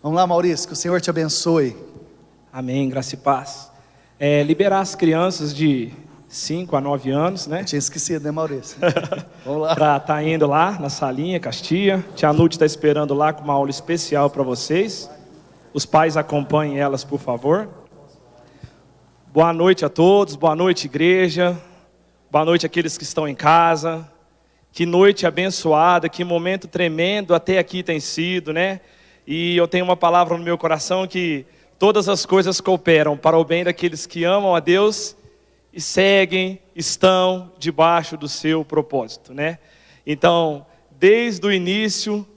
Vamos lá, Maurício, que o Senhor te abençoe. Amém, graça e paz. Liberar as crianças de 5 a 9 anos, né? Eu tinha esquecido, né, Maurício? Vamos lá. Para estar indo lá na salinha, Castia. Tia Nute está esperando lá com uma aula especial para vocês. Os pais acompanhem elas, por favor. Boa noite a todos, boa noite, igreja. Boa noite àqueles que estão em casa. Que noite abençoada, que momento tremendo até aqui tem sido, né? E eu tenho uma palavra no meu coração que todas as coisas cooperam para o bem daqueles que amam a Deus e seguem, estão debaixo do seu propósito, né? Então, desde o início,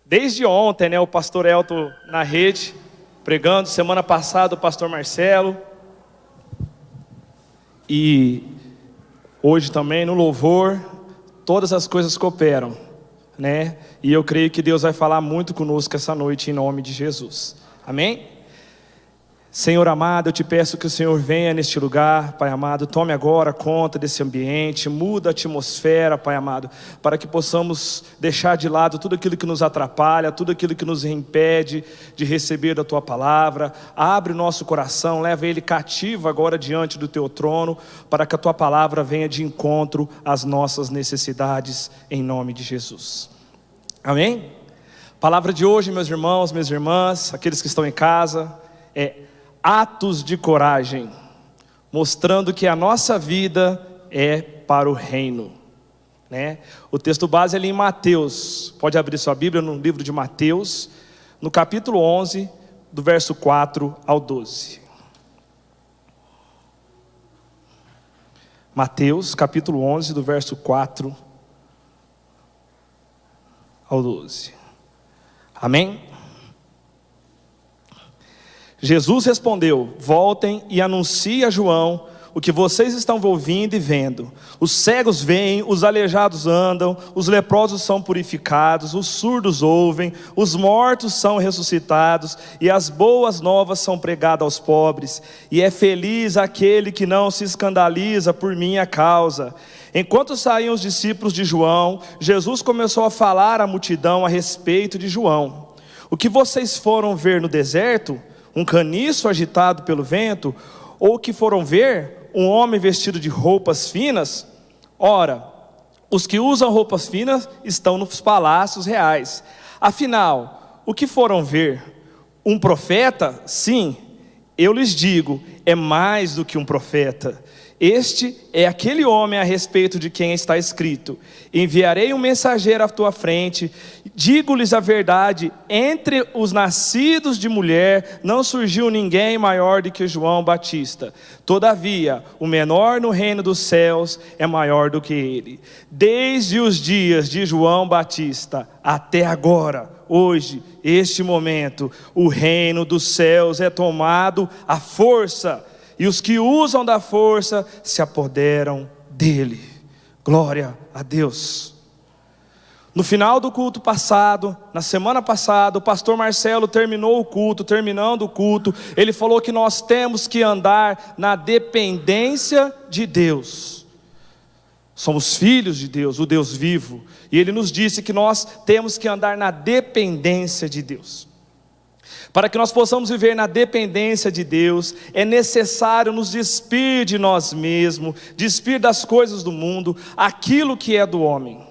desde ontem, né, o pastor Elton na rede, pregando, semana passada o pastor Marcelo, e hoje também no louvor, todas as coisas cooperam, né? E eu creio que Deus vai falar muito conosco essa noite em nome de Jesus. Amém? Senhor amado, eu te peço que o Senhor venha neste lugar, Pai amado, tome agora conta desse ambiente, muda a atmosfera, Pai amado, para que possamos deixar de lado tudo aquilo que nos atrapalha, tudo aquilo que nos impede de receber da Tua palavra. Abre o nosso coração, leva ele cativo agora diante do Teu trono, para que a Tua palavra venha de encontro às nossas necessidades, em nome de Jesus. Amém? Palavra de hoje, meus irmãos, minhas irmãs, aqueles que estão em casa, atos de coragem, mostrando que a nossa vida é para o reino, né? O texto base é ali em Mateus, pode abrir sua Bíblia no livro de Mateus, no capítulo 11, do verso 4 ao 12. Mateus, capítulo 11, do verso 4 ao 12. Amém? Jesus respondeu: voltem e anunciem a João o que vocês estão ouvindo e vendo. Os cegos veem, os aleijados andam, os leprosos são purificados, os surdos ouvem, os mortos são ressuscitados, e as boas novas são pregadas aos pobres. E é feliz aquele que não se escandaliza por minha causa. Enquanto saíam os discípulos de João, Jesus começou a falar à multidão a respeito de João. O que vocês foram ver no deserto? Um caniço agitado pelo vento? Ou que foram ver um homem vestido de roupas finas? Ora, os que usam roupas finas estão nos palácios reais. Afinal, o que foram ver? Um profeta? Sim, eu lhes digo, é mais do que um profeta. Este é aquele homem a respeito de quem está escrito: enviarei um mensageiro à tua frente, digo-lhes a verdade, entre os nascidos de mulher não surgiu ninguém maior do que João Batista. Todavia, o menor no reino dos céus é maior do que ele. Desde os dias de João Batista até agora, hoje, este momento, o reino dos céus é tomado à força, e os que usam da força se apoderam dele. Glória a Deus. No final do culto passado, na semana passada, o pastor Marcelo terminando o culto, ele falou que nós temos que andar na dependência de Deus. Somos filhos de Deus, o Deus vivo, e ele nos disse que nós temos que andar na dependência de Deus. Para que nós possamos viver na dependência de Deus, é necessário nos despir de nós mesmos, despir das coisas do mundo, aquilo que é do homem.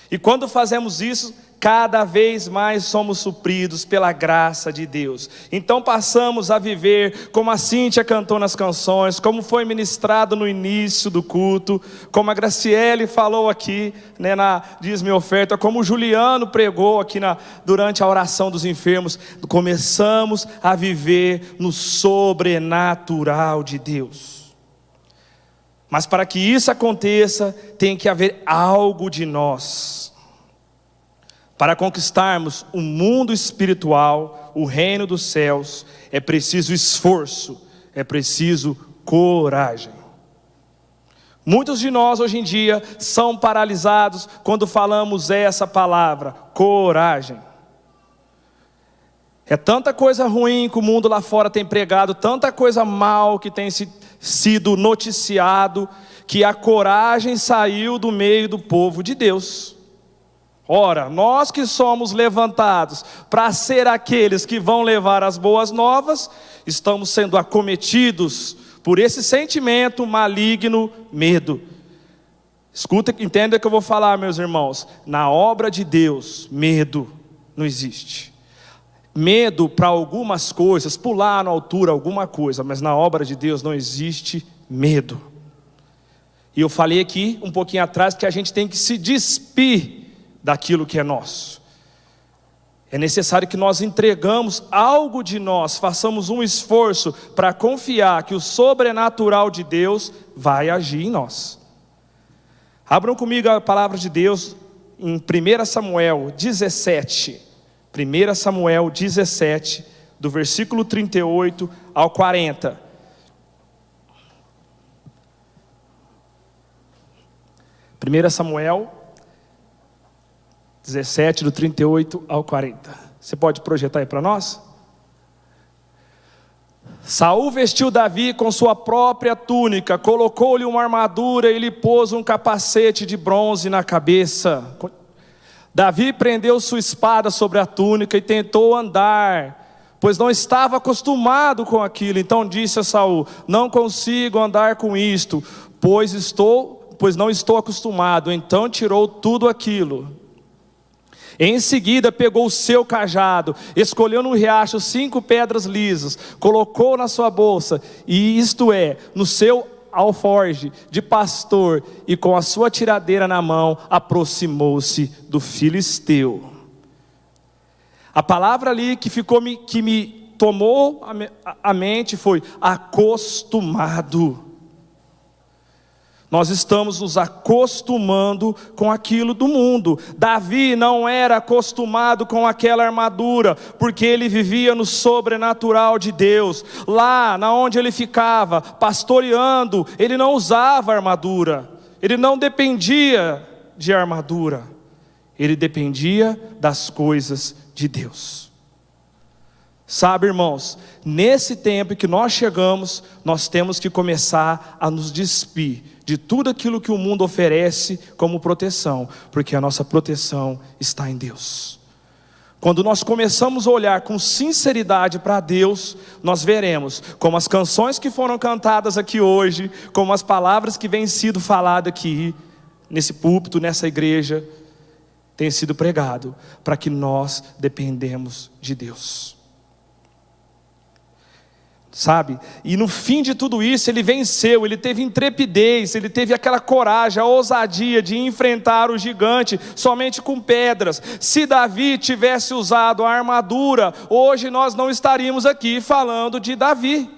E quando fazemos isso, cada vez mais somos supridos pela graça de Deus. Então passamos a viver como a Cíntia cantou nas canções, como foi ministrado no início do culto, como a Graciele falou aqui, né, na Diz-me Oferta, como o Juliano pregou aqui durante a oração dos enfermos. Começamos a viver no sobrenatural de Deus. Mas para que isso aconteça, tem que haver algo de nós. Para conquistarmos o mundo espiritual, o reino dos céus, é preciso esforço, é preciso coragem. Muitos de nós hoje em dia são paralisados quando falamos essa palavra, coragem. É tanta coisa ruim que o mundo lá fora tem pregado, tanta coisa mal que tem sido noticiado, que a coragem saiu do meio do povo de Deus. Ora, nós que somos levantados para ser aqueles que vão levar as boas novas, estamos sendo acometidos por esse sentimento maligno, medo. Escuta, entenda o que eu vou falar, meus irmãos. Na obra de Deus, medo não existe. Medo para algumas coisas, pular na altura alguma coisa, mas na obra de Deus não existe medo. E eu falei aqui um pouquinho atrás que a gente tem que se despir daquilo que é nosso. É necessário que nós entregamos algo de nós, façamos um esforço para confiar que o sobrenatural de Deus vai agir em nós. Abram comigo a palavra de Deus em 1 Samuel 17. 1 Samuel 17, do versículo 38 ao 40. 1 Samuel 17, do 38 ao 40. Você pode projetar aí para nós? Saul vestiu Davi com sua própria túnica, colocou-lhe uma armadura e lhe pôs um capacete de bronze na cabeça. Davi prendeu sua espada sobre a túnica e tentou andar, pois não estava acostumado com aquilo. Então disse a Saul: não consigo andar com isto, pois não estou acostumado. Então tirou tudo aquilo. Em seguida pegou o seu cajado, escolheu no riacho 5 pedras lisas, colocou na sua bolsa, e isto é, no seu alforje de pastor, e com a sua tiradeira na mão, aproximou-se do filisteu. A palavra ali que me tomou a mente foi acostumado. Nós estamos nos acostumando com aquilo do mundo. Davi não era acostumado com aquela armadura, porque ele vivia no sobrenatural de Deus. Lá, na onde ele ficava, pastoreando, ele não usava armadura. Ele não dependia de armadura. Ele dependia das coisas de Deus. Sabe, irmãos, nesse tempo que nós chegamos, nós temos que começar a nos despir de tudo aquilo que o mundo oferece como proteção, porque a nossa proteção está em Deus. Quando nós começamos a olhar com sinceridade para Deus, nós veremos como as canções que foram cantadas aqui hoje, como as palavras que vêm sido faladas aqui, nesse púlpito, nessa igreja, têm sido pregado, para que nós dependemos de Deus. Sabe? E no fim de tudo isso ele venceu, ele teve intrepidez, ele teve aquela coragem, a ousadia de enfrentar o gigante somente com pedras. Se Davi tivesse usado a armadura, hoje nós não estaríamos aqui falando de Davi.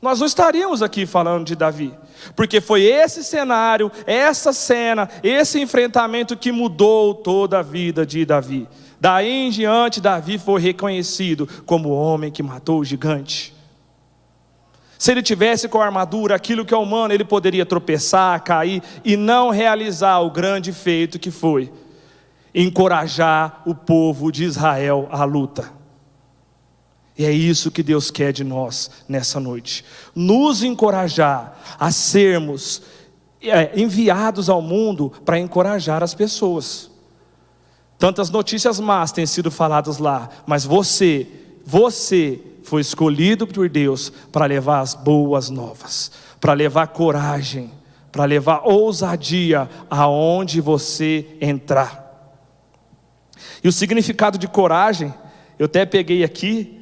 Nós não estaríamos aqui falando de Davi, porque foi esse cenário, essa cena, esse enfrentamento que mudou toda a vida de Davi. Daí em diante, Davi foi reconhecido como o homem que matou o gigante. Se ele tivesse com a armadura, aquilo que é humano, ele poderia tropeçar, cair e não realizar o grande feito que foi encorajar o povo de Israel à luta. E é isso que Deus quer de nós nessa noite, nos encorajar a sermos enviados ao mundo para encorajar as pessoas. Tantas notícias más têm sido faladas lá, mas você foi escolhido por Deus para levar as boas novas, para levar coragem, para levar ousadia aonde você entrar. E o significado de coragem, eu até peguei aqui,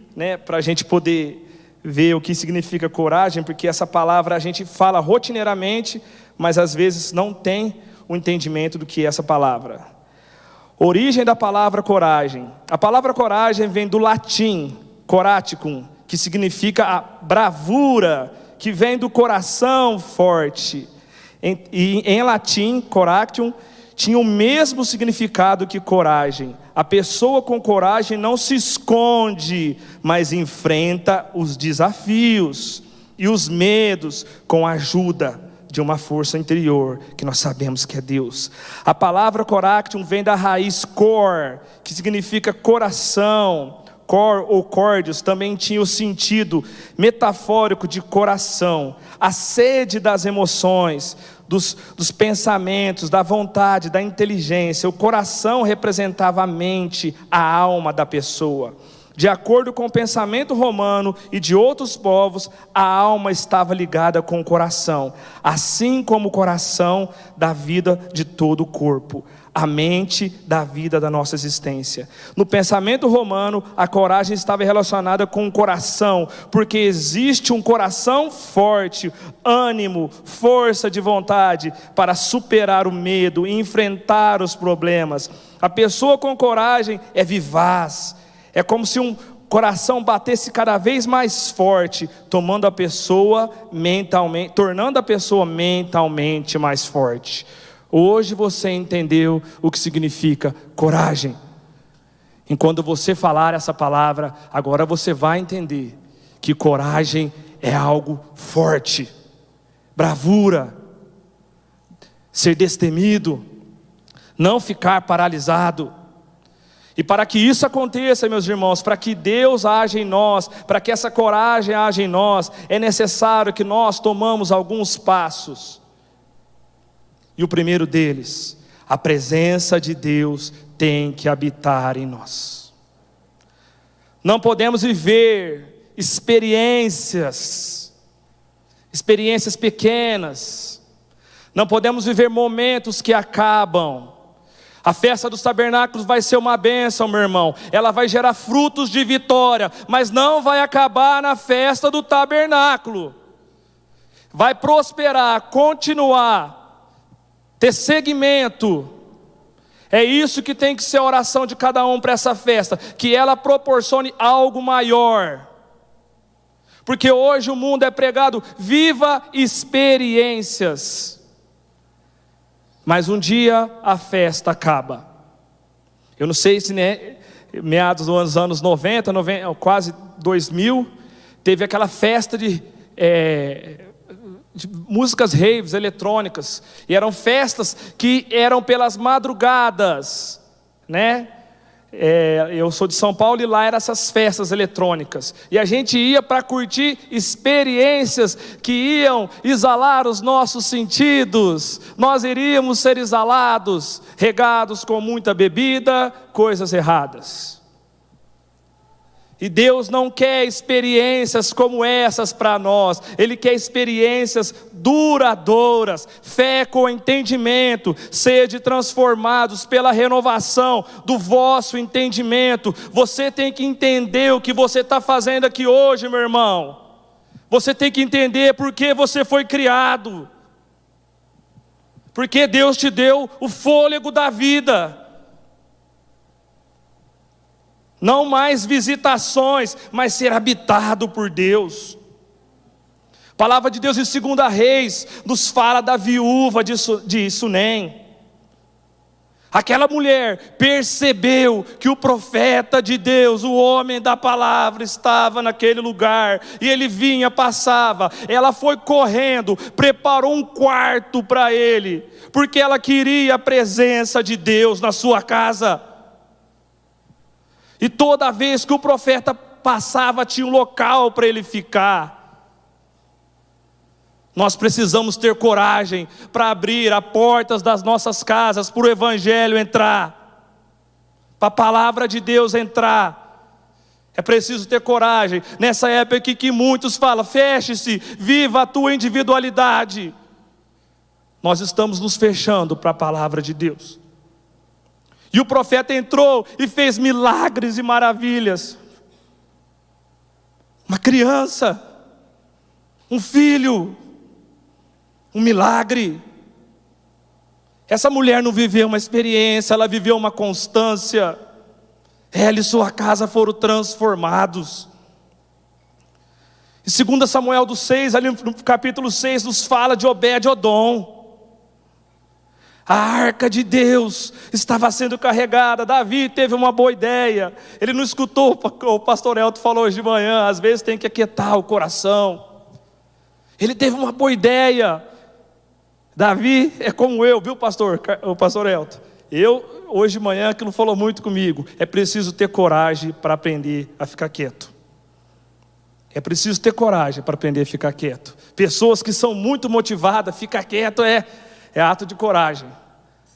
para a gente poder ver o que significa coragem, porque essa palavra a gente fala rotineiramente, mas às vezes não tem o entendimento do que é essa palavra. Origem da palavra coragem. A palavra coragem vem do latim, coraticum, que significa a bravura, que vem do coração forte. E em latim, coractium, tinha o mesmo significado que coragem. A pessoa com coragem não se esconde, mas enfrenta os desafios e os medos com a ajuda de uma força interior, que nós sabemos que é Deus. A palavra coractium vem da raiz cor, que significa coração. Cor ou cordius também tinha o sentido metafórico de coração, a sede das emoções. dos pensamentos, da vontade, da inteligência. O coração representava a mente, a alma da pessoa. De acordo com o pensamento romano e de outros povos, a alma estava ligada com o coração, assim como o coração da vida de todo o corpo, a mente da vida da nossa existência. No pensamento romano, a coragem estava relacionada com o coração, porque existe um coração forte, ânimo, força de vontade para superar o medo e enfrentar os problemas. A pessoa com coragem é vivaz. É como se um coração batesse cada vez mais forte, tornando a pessoa mentalmente mais forte. Hoje você entendeu o que significa coragem. Enquanto você falar essa palavra, agora você vai entender que coragem é algo forte, bravura, ser destemido, não ficar paralisado. E para que isso aconteça, meus irmãos, para que Deus age em nós, para que essa coragem age em nós, é necessário que nós tomamos alguns passos. E o primeiro deles, a presença de Deus tem que habitar em nós. Não podemos viver experiências pequenas. Não podemos viver momentos que acabam. A festa dos tabernáculos vai ser uma bênção, meu irmão. Ela vai gerar frutos de vitória, mas não vai acabar na festa do tabernáculo. Vai prosperar, continuar, ter segmento. É isso que tem que ser a oração de cada um para essa festa, que ela proporcione algo maior. Porque hoje o mundo é pregado, viva experiências. Mas um dia a festa acaba. Eu não sei se meados dos anos 90, quase 2000, teve aquela festa de músicas raves eletrônicas. E eram festas que eram pelas madrugadas, né? Eu sou de São Paulo e lá eram essas festas eletrônicas. E a gente ia para curtir experiências que iam exalar os nossos sentidos. Nós iríamos ser exalados, regados com muita bebida, coisas erradas. E Deus não quer experiências como essas para nós. Ele quer experiências duradouras, fé com entendimento, sede transformados pela renovação do vosso entendimento. Você tem que entender o que você está fazendo aqui hoje, meu irmão. Você tem que entender por que você foi criado. Porque Deus te deu o fôlego da vida. Não mais visitações, mas ser habitado por Deus. A palavra de Deus em 2 Reis nos fala da viúva de Sunem. Aquela mulher percebeu que o profeta de Deus, o homem da palavra, estava naquele lugar. E ele vinha, passava. Ela foi correndo, preparou um quarto para ele, porque ela queria a presença de Deus na sua casa. E toda vez que o profeta passava, tinha um local para ele ficar. Nós precisamos ter coragem para abrir as portas das nossas casas, para o Evangelho entrar, para a palavra de Deus entrar. É preciso ter coragem. Nessa época que muitos falam, feche-se, viva a tua individualidade. Nós estamos nos fechando para a palavra de Deus. E o profeta entrou e fez milagres e maravilhas. Uma criança, um filho, um milagre. Essa mulher não viveu uma experiência, ela viveu uma constância. Ela e sua casa foram transformados. Em 2 Samuel 6, ali no capítulo 6, nos fala de Obed-Edom. A arca de Deus estava sendo carregada. Davi teve uma boa ideia. Ele não escutou o pastor Elton falou hoje de manhã. Às vezes tem que aquietar o coração. Ele teve uma boa ideia. Davi é como eu, viu, o pastor Elton? Hoje de manhã, aquilo falou muito comigo. É preciso ter coragem para aprender a ficar quieto. É preciso ter coragem para aprender a ficar quieto. Pessoas que são muito motivadas, ficar quieto é ato de coragem,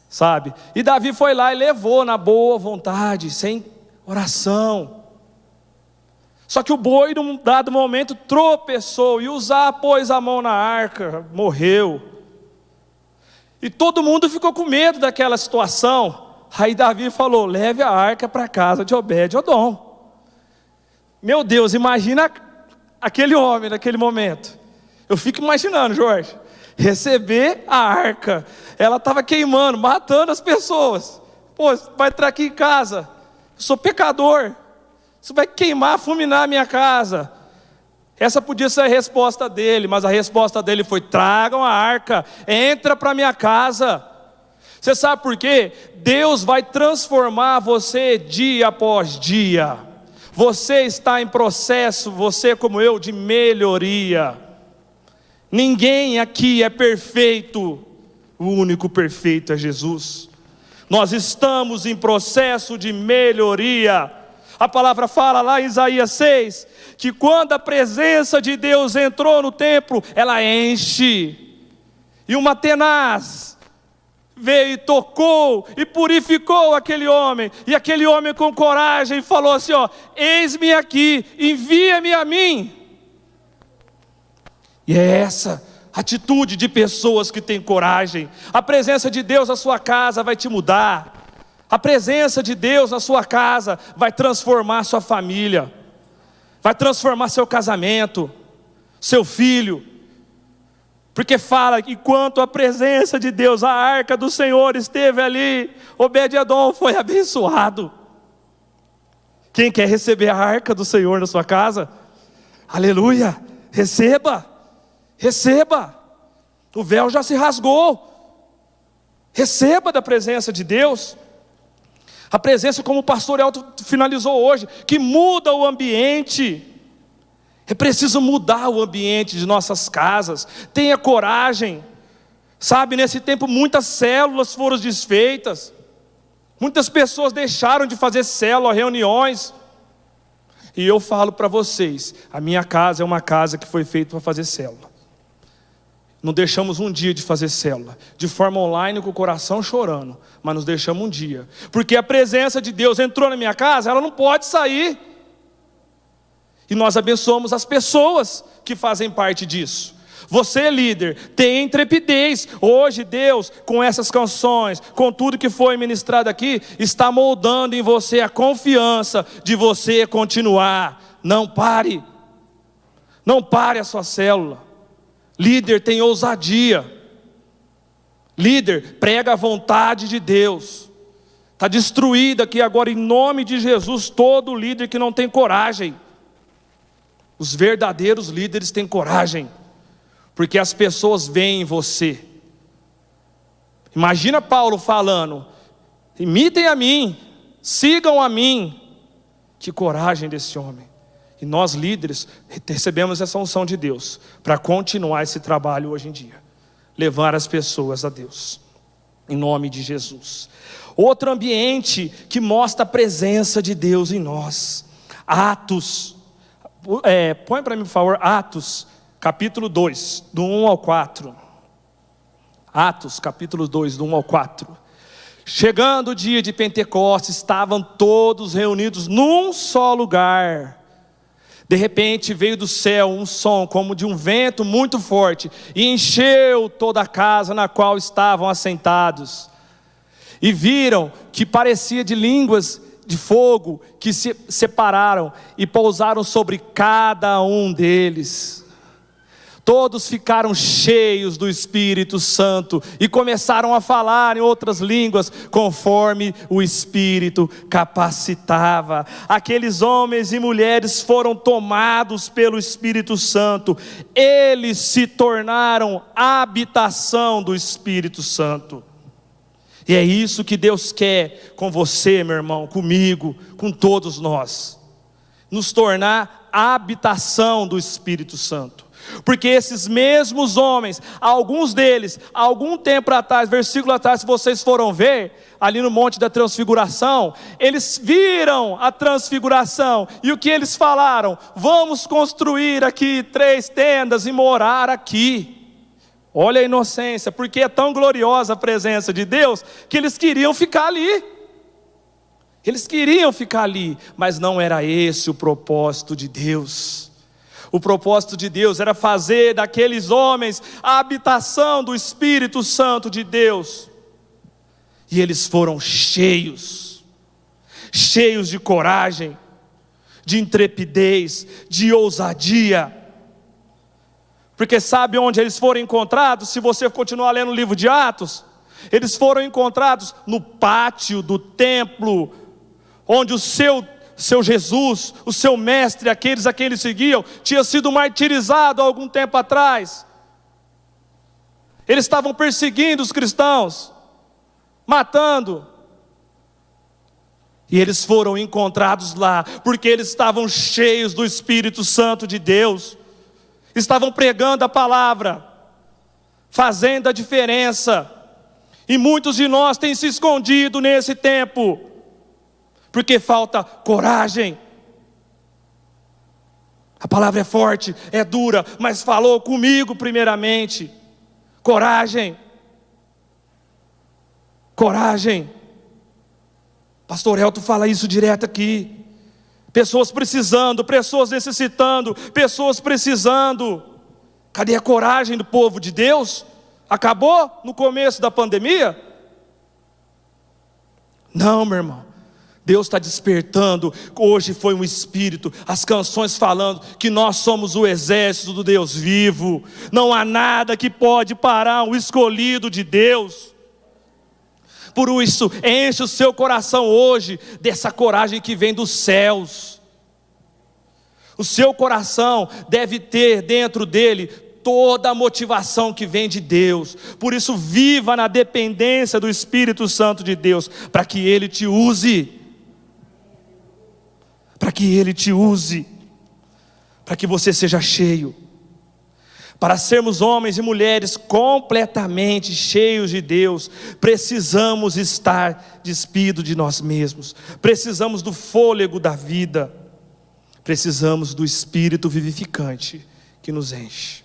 sabe? E Davi foi lá e levou na boa vontade, sem oração. Só que o boi, num dado momento, tropeçou, e Uzá pôs a mão na arca, morreu. E todo mundo ficou com medo daquela situação. Aí Davi falou: leve a arca para a casa de Obed-Edom. Meu Deus, imagina aquele homem naquele momento. Eu fico imaginando, Jorge, receber a arca. Ela estava queimando, matando as pessoas. Pô, vai entrar aqui em casa, eu sou pecador, isso vai queimar, fulminar a minha casa. Essa podia ser a resposta dele, mas a resposta dele foi: tragam a arca, entra para minha casa. Você sabe por quê? Deus vai transformar você dia após dia. Você está em processo, você como eu, de melhoria. Ninguém aqui é perfeito, o único perfeito é Jesus. Nós estamos em processo de melhoria. A palavra fala lá em Isaías 6, que quando a presença de Deus entrou no templo, ela enche. E uma tenaz veio e tocou e purificou aquele homem. E aquele homem com coragem falou assim: ó, eis-me aqui, envia-me a mim. E é essa atitude de pessoas que têm coragem. A presença de Deus na sua casa vai te mudar. A presença de Deus na sua casa vai transformar sua família, vai transformar seu casamento, seu filho. Porque fala que enquanto a presença de Deus, a arca do Senhor esteve ali, Obed-Edom foi abençoado. Quem quer receber a arca do Senhor na sua casa? Aleluia! Receba! Receba! O véu já se rasgou. Receba da presença de Deus. A presença, como o pastor Elton finalizou hoje, que muda o ambiente. É preciso mudar o ambiente de nossas casas. Tenha coragem. Sabe, nesse tempo muitas células foram desfeitas. Muitas pessoas deixaram de fazer célula, reuniões. E eu falo para vocês, a minha casa é uma casa que foi feita para fazer célula. Não deixamos um dia de fazer célula, de forma online, com o coração chorando, mas nos deixamos um dia, porque a presença de Deus entrou na minha casa, ela não pode sair, e nós abençoamos as pessoas que fazem parte disso. Você, líder, tem intrepidez. Hoje Deus, com essas canções, com tudo que foi ministrado aqui, está moldando em você a confiança de você continuar. Não pare, não pare a sua célula. Líder, tem ousadia. Líder, prega a vontade de Deus. Está destruído aqui agora, em nome de Jesus, todo líder que não tem coragem. Os verdadeiros líderes têm coragem, porque as pessoas veem em você. Imagina Paulo falando: imitem a mim, sigam a mim. Que coragem desse homem. E nós líderes recebemos essa unção de Deus para continuar esse trabalho hoje em dia, levar as pessoas a Deus, em nome de Jesus. Outro ambiente que mostra a presença de Deus em nós, Atos, põe para mim por favor, Atos capítulo 2, do 1 ao 4, Atos capítulo 2, do 1 ao 4. Chegando o dia de Pentecostes, estavam todos reunidos num só lugar. De repente veio do céu um som como de um vento muito forte, e encheu toda a casa na qual estavam assentados. E viram que parecia de línguas de fogo que se separaram e pousaram sobre cada um deles. Todos ficaram cheios do Espírito Santo e começaram a falar em outras línguas, conforme o Espírito capacitava. Aqueles homens e mulheres foram tomados pelo Espírito Santo. Eles se tornaram a habitação do Espírito Santo. E é isso que Deus quer com você, meu irmão, comigo, com todos nós. Nos tornar a habitação do Espírito Santo. Porque esses mesmos homens, alguns deles, algum tempo atrás, versículo atrás, se vocês foram ver, ali no Monte da Transfiguração, eles viram a transfiguração, e o que eles falaram? Vamos construir aqui 3 tendas e morar aqui. Olha a inocência, porque é tão gloriosa a presença de Deus, que eles queriam ficar ali. Eles queriam ficar ali, mas não era esse o propósito de Deus. O propósito de Deus era fazer daqueles homens a habitação do Espírito Santo de Deus. E eles foram cheios de coragem, de intrepidez, de ousadia. Porque sabe onde eles foram encontrados? Se você continuar lendo o livro de Atos, eles foram encontrados no pátio do templo, onde o seu Jesus, o seu mestre, aqueles a quem eles seguiam, tinha sido martirizado há algum tempo atrás. Eles estavam perseguindo os cristãos, matando. E eles foram encontrados lá, porque eles estavam cheios do Espírito Santo de Deus. Estavam pregando a palavra, fazendo a diferença. E muitos de nós têm se escondido nesse tempo, porque falta coragem. A palavra é forte, é dura, mas falou comigo primeiramente. Coragem. Coragem. Pastor Elton fala isso direto aqui. Pessoas precisando, pessoas necessitando, pessoas precisando. Cadê a coragem do povo de Deus? Acabou no começo da pandemia? Não, meu irmão. Deus está despertando. Hoje foi um espírito, as canções falando que nós somos o exército do Deus vivo. Não há nada que pode parar o escolhido de Deus. Por isso, enche o seu coração hoje dessa coragem que vem dos céus. O seu coração deve ter dentro dele toda a motivação que vem de Deus. Por isso, viva na dependência do Espírito Santo de Deus, para que Ele te use. Para que Ele te use. Para que você seja cheio. Para sermos homens e mulheres completamente cheios de Deus, precisamos estar despidos de nós mesmos. Precisamos do fôlego da vida. Precisamos do Espírito vivificante que nos enche.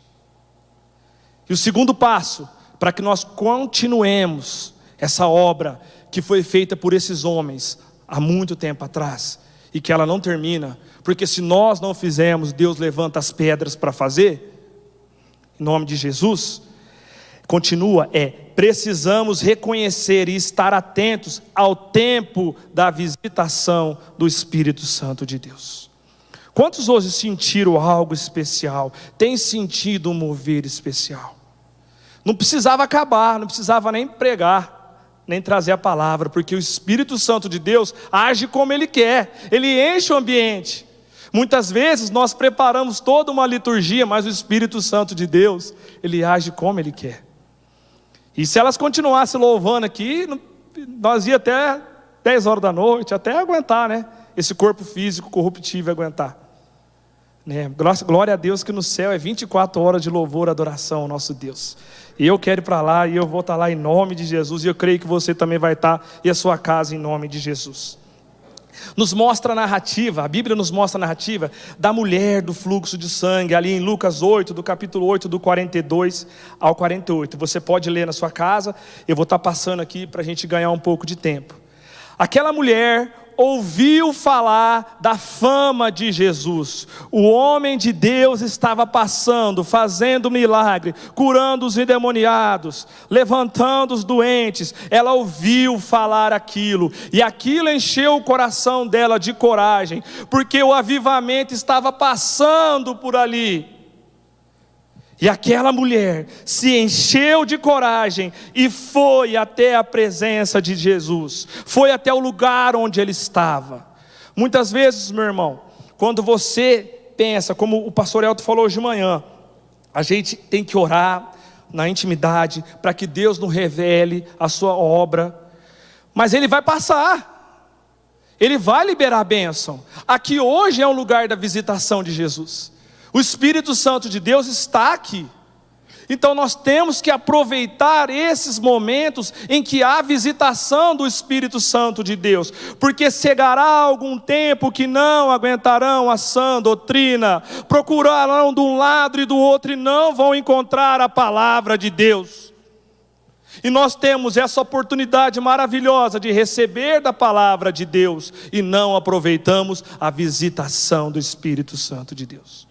E o segundo passo, para que nós continuemos essa obra que foi feita por esses homens há muito tempo atrás, e que ela não termina, porque se nós não fizermos, Deus levanta as pedras para fazer. Em nome de Jesus, continua, precisamos reconhecer e estar atentos ao tempo da visitação do Espírito Santo de Deus. Quantos hoje sentiram algo especial? Tem sentido um mover especial? Não precisava acabar, não precisava nem pregar, nem trazer a palavra, porque o Espírito Santo de Deus age como Ele quer, Ele enche o ambiente. Muitas vezes nós preparamos toda uma liturgia, mas o Espírito Santo de Deus, Ele age como Ele quer. E se elas continuassem louvando aqui, nós ia até 10 horas da noite, até aguentar, né? Esse corpo físico corruptível aguentar. Né? Glória a Deus que no céu é 24 horas de louvor e adoração ao nosso Deus. E eu quero ir para lá, e eu vou estar lá em nome de Jesus, e eu creio que você também vai estar, e a sua casa em nome de Jesus. Nos mostra a narrativa, a Bíblia nos mostra a narrativa da mulher do fluxo de sangue, ali em Lucas 8, do capítulo 8, do 42 ao 48. Você pode ler na sua casa, eu vou estar passando aqui para a gente ganhar um pouco de tempo. Aquela mulher ouviu falar da fama de Jesus. O homem de Deus estava passando, fazendo milagre, curando os endemoniados, levantando os doentes. Ela ouviu falar aquilo, e aquilo encheu o coração dela de coragem, porque o avivamento estava passando por ali. E aquela mulher se encheu de coragem e foi até a presença de Jesus, foi até o lugar onde Ele estava. Muitas vezes, meu irmão, quando você pensa, como o pastor Elton falou hoje de manhã, a gente tem que orar na intimidade, para que Deus nos revele a sua obra, mas Ele vai passar, Ele vai liberar a bênção. Aqui hoje é um lugar da visitação de Jesus. O Espírito Santo de Deus está aqui. Então nós temos que aproveitar esses momentos em que há visitação do Espírito Santo de Deus, porque chegará algum tempo que não aguentarão a sã doutrina, procurarão de um lado e do outro e não vão encontrar a palavra de Deus. E nós temos essa oportunidade maravilhosa de receber da palavra de Deus e não aproveitamos a visitação do Espírito Santo de Deus.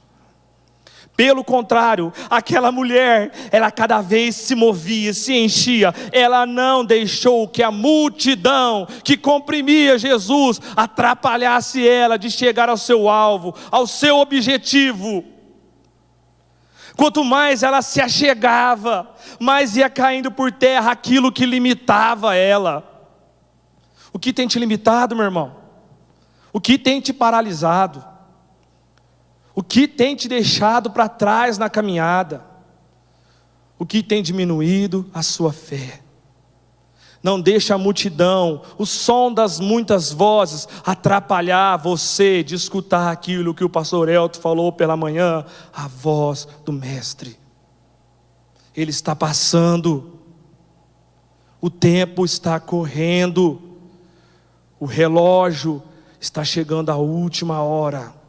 Pelo contrário, aquela mulher, ela cada vez se movia, se enchia. Ela não deixou que a multidão que comprimia Jesus atrapalhasse ela de chegar ao seu alvo, ao seu objetivo. Quanto mais ela se achegava, mais ia caindo por terra aquilo que limitava ela. O que tem te limitado, meu irmão? O que tem te paralisado? O que tem te deixado para trás na caminhada? O que tem diminuído a sua fé? Não deixe a multidão, o som das muitas vozes atrapalhar você de escutar aquilo que o pastor Elton falou pela manhã, a voz do Mestre. Ele está passando, o tempo está correndo, o relógio está chegando à última hora.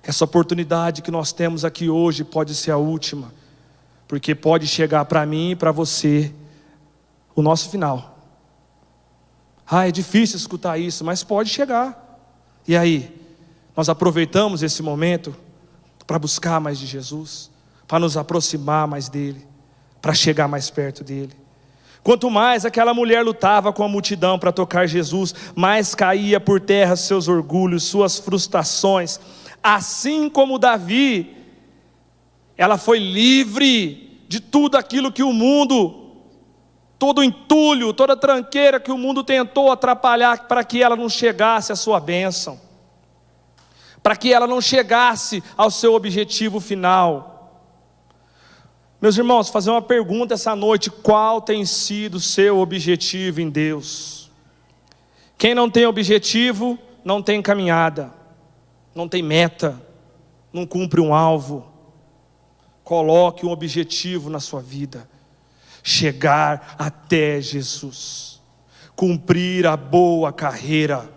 Essa oportunidade que nós temos aqui hoje pode ser a última, porque pode chegar para mim e para você o nosso final. É difícil escutar isso, mas pode chegar. E aí, nós aproveitamos esse momento para buscar mais de Jesus, para nos aproximar mais dele, para chegar mais perto dele. Quanto mais aquela mulher lutava com a multidão para tocar Jesus, mais caía por terra seus orgulhos, suas frustrações. Assim como Davi, ela foi livre de tudo aquilo que o mundo, todo o entulho, toda a tranqueira que o mundo tentou atrapalhar para que ela não chegasse à sua bênção, para que ela não chegasse ao seu objetivo final. Meus irmãos, vou fazer uma pergunta essa noite: qual tem sido o seu objetivo em Deus? Quem não tem objetivo, não tem caminhada, não tem meta, não cumpre um alvo. Coloque um objetivo na sua vida: chegar até Jesus, cumprir a boa carreira,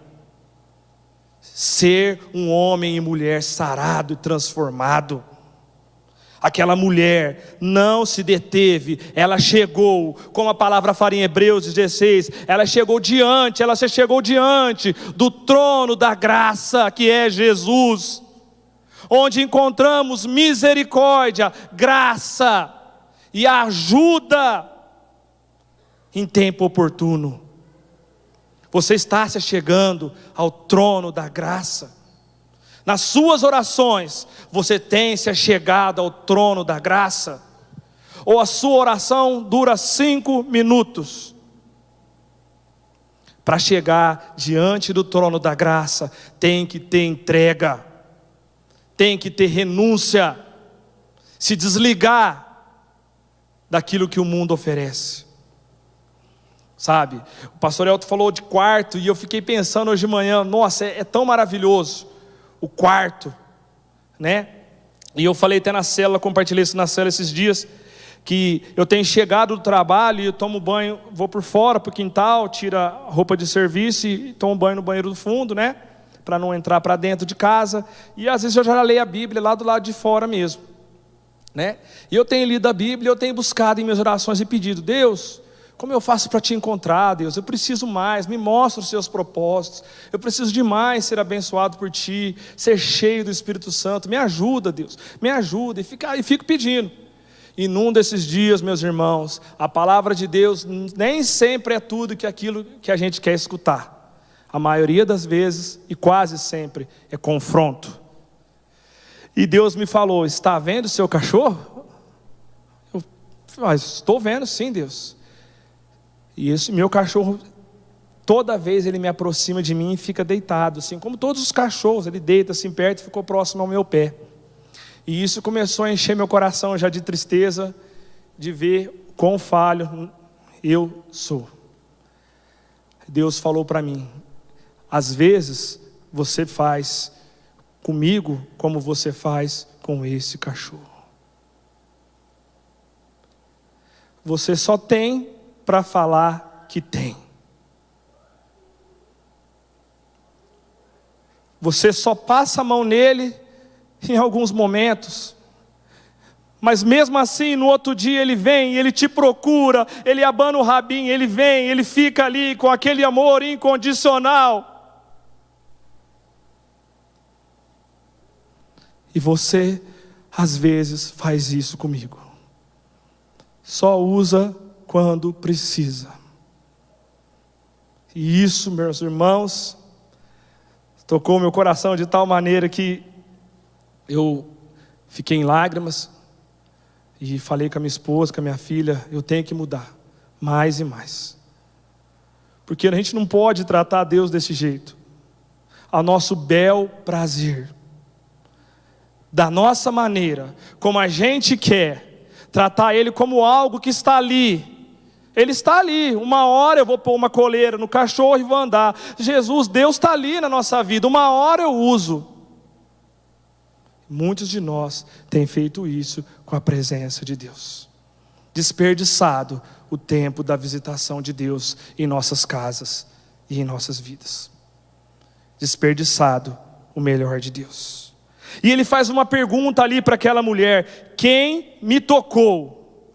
ser um homem e mulher sarado e transformado. Aquela mulher não se deteve, ela chegou, como a palavra fala em Hebreus 16, ela se chegou diante do trono da graça, que é Jesus, onde encontramos misericórdia, graça e ajuda em tempo oportuno. Você está se chegando ao trono da graça? Nas suas orações, você tem se chegado ao trono da graça? Ou a sua oração dura 5 minutos? Para chegar diante do trono da graça, tem que ter entrega, tem que ter renúncia, se desligar daquilo que o mundo oferece. Sabe, o pastor Elton falou de quarto, e eu fiquei pensando hoje de manhã, nossa, é tão maravilhoso o quarto, né? E eu falei até na célula, compartilhei isso na célula esses dias, que eu tenho chegado do trabalho e eu tomo banho, vou por fora pro quintal, tiro a roupa de serviço e tomo banho no banheiro do fundo, né? Para não entrar para dentro de casa. E às vezes eu já leio a Bíblia lá do lado de fora mesmo, né? E eu tenho lido a Bíblia, eu tenho buscado em minhas orações e pedido: Deus, como eu faço para te encontrar, Deus? Eu preciso mais, me mostra os seus propósitos. Eu preciso demais ser abençoado por ti, ser cheio do Espírito Santo. Me ajuda, Deus, me ajuda. E fico pedindo. E num desses dias, meus irmãos, a palavra de Deus nem sempre é tudo que aquilo que a gente quer escutar. A maioria das vezes, e quase sempre, é confronto. E Deus me falou: está vendo o seu cachorro? Estou vendo sim, Deus. E esse meu cachorro, toda vez ele me aproxima de mim e fica deitado, assim como todos os cachorros, ele deita assim perto e ficou próximo ao meu pé. E isso começou a encher meu coração já de tristeza, de ver quão falho eu sou. Deus falou para mim: às vezes você faz comigo como você faz com esse cachorro. Você só tem para falar que tem. Você só passa a mão nele em alguns momentos. Mas mesmo assim, no outro dia ele vem, ele te procura, ele abana o rabinho, ele vem, ele fica ali com aquele amor incondicional. E você, às vezes, faz isso comigo. Só usa quando precisa. E isso, meus irmãos, tocou meu coração de tal maneira que eu fiquei em lágrimas. E falei com a minha esposa, com a minha filha, eu tenho que mudar, mais e mais. Porque a gente não pode tratar Deus desse jeito, ao nosso bel prazer, da nossa maneira, como a gente quer, tratar Ele como algo que está ali. Ele está ali, uma hora eu vou pôr uma coleira no cachorro e vou andar. Jesus, Deus está ali na nossa vida, uma hora eu uso. Muitos de nós têm feito isso com a presença de Deus, desperdiçado o tempo da visitação de Deus em nossas casas e em nossas vidas, desperdiçado o melhor de Deus. E ele faz uma pergunta ali para aquela mulher: quem me tocou?